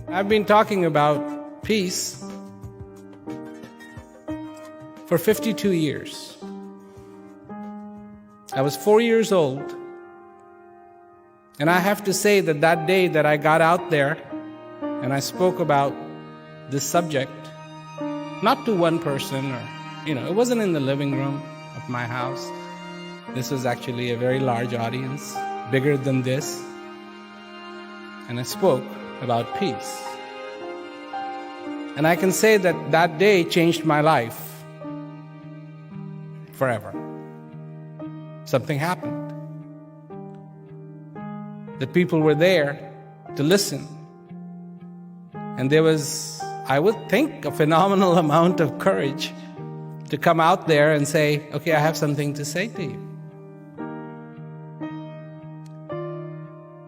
I've been talking about peace for 52 years. I was 4 years old, and I have to say that that day that I got out there and I spoke about this subject, not to one person or, it wasn't in the living room of my house. This was actually a very large audience, bigger than this. And I spoke about peace. And I can say that that day changed my life forever. Something happened. The people were there to listen. And there was, I would think, a phenomenal amount of courage to come out there and say, okay, I have something to say to you.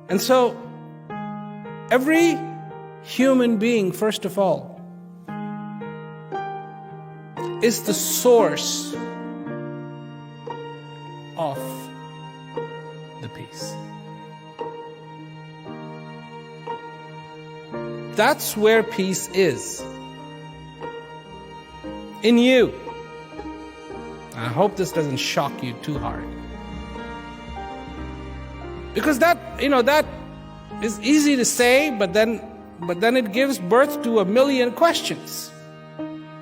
And so, every human being, first of all, is the source of the peace. That's where peace is. In you. I hope this doesn't shock you too hard. Because that is easy to say, but then it gives birth to a million questions.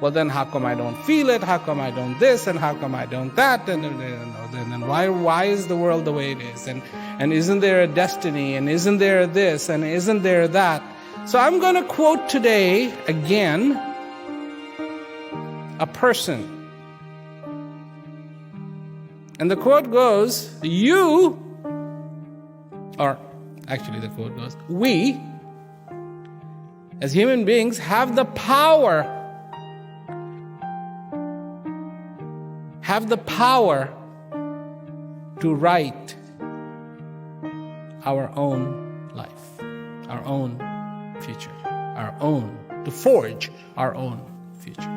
Well, then how come I don't feel it? How come I don't this? And how come I don't that? And why is the world the way it is? And isn't there a destiny? And isn't there this? And isn't there that? So I'm going to quote today, again, a person. And the quote goes, we, as human beings, have the power to write our own life, our own future, to forge our own future.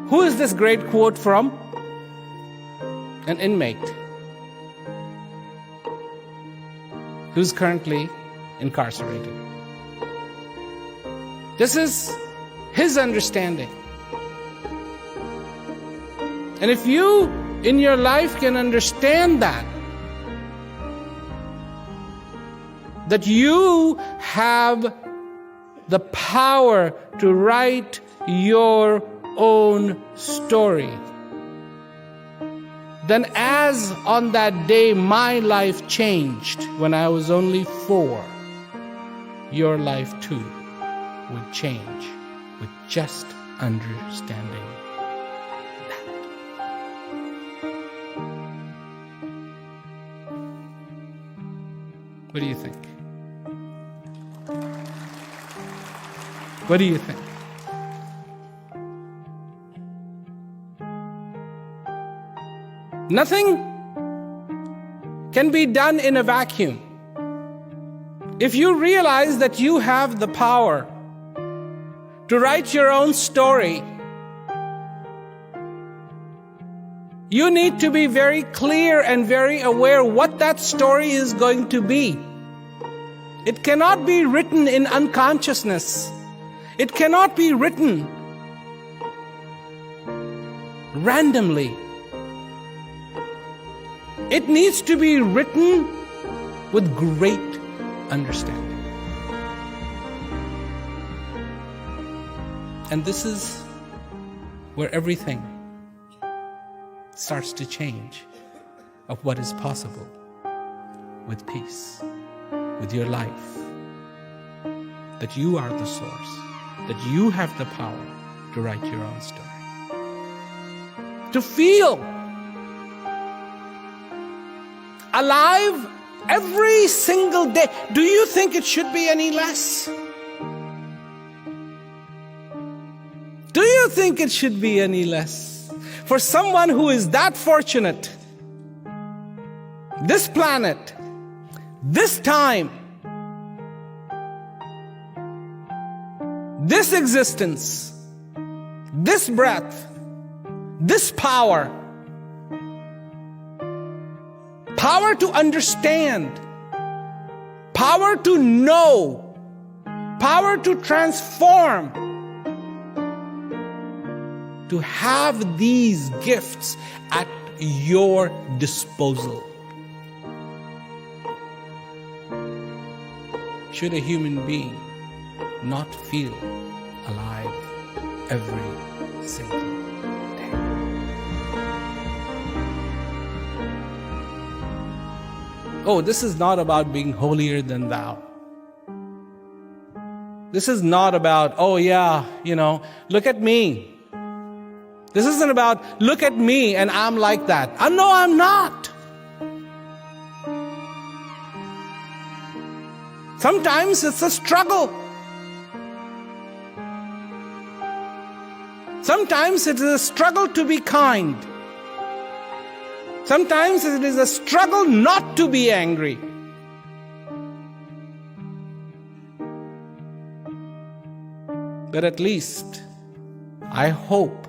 Who is this great quote from? An inmate who's currently incarcerated. This is his understanding. And if you, in your life, can understand that you have the power to write your own story, then as on that day my life changed when I was only 4, your life too would change with just understanding that. What do you think? What do you think? Nothing can be done in a vacuum. If you realize that you have the power to write your own story, you need to be very clear and very aware what that story is going to be. It cannot be written in unconsciousness. It cannot be written randomly. It needs to be written with great understanding. And this is where everything starts to change of what is possible with peace, with your life. That you are the source, that you have the power to write your own story. To feel alive every single day. Do you think it should be any less? Do you think it should be any less? For someone who is that fortunate, this planet, this time, this existence, this breath, this power to understand power to know, power to transform, to have these gifts at your disposal. Should a human being not feel alive every single day? Oh, this is not about being holier than thou. This is not about, oh yeah, look at me. This isn't about, look at me and I'm like that. No, I'm not. Sometimes it's a struggle. Sometimes it is a struggle to be kind. Sometimes it is a struggle not to be angry. But at least, I hope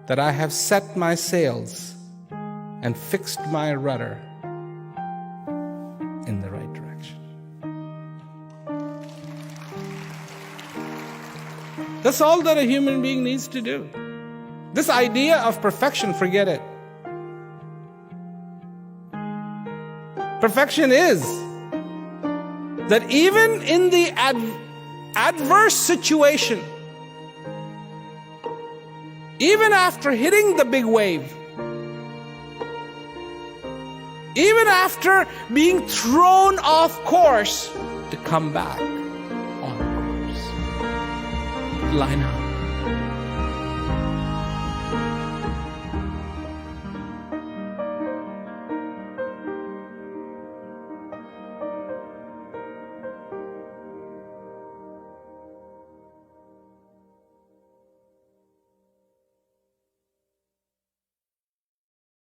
that I have set my sails and fixed my rudder in the right direction. That's all that a human being needs to do. This idea of perfection, forget it. Perfection is that even in the adverse situation, even after hitting the big wave, even after being thrown off course, to come back on course. Line up.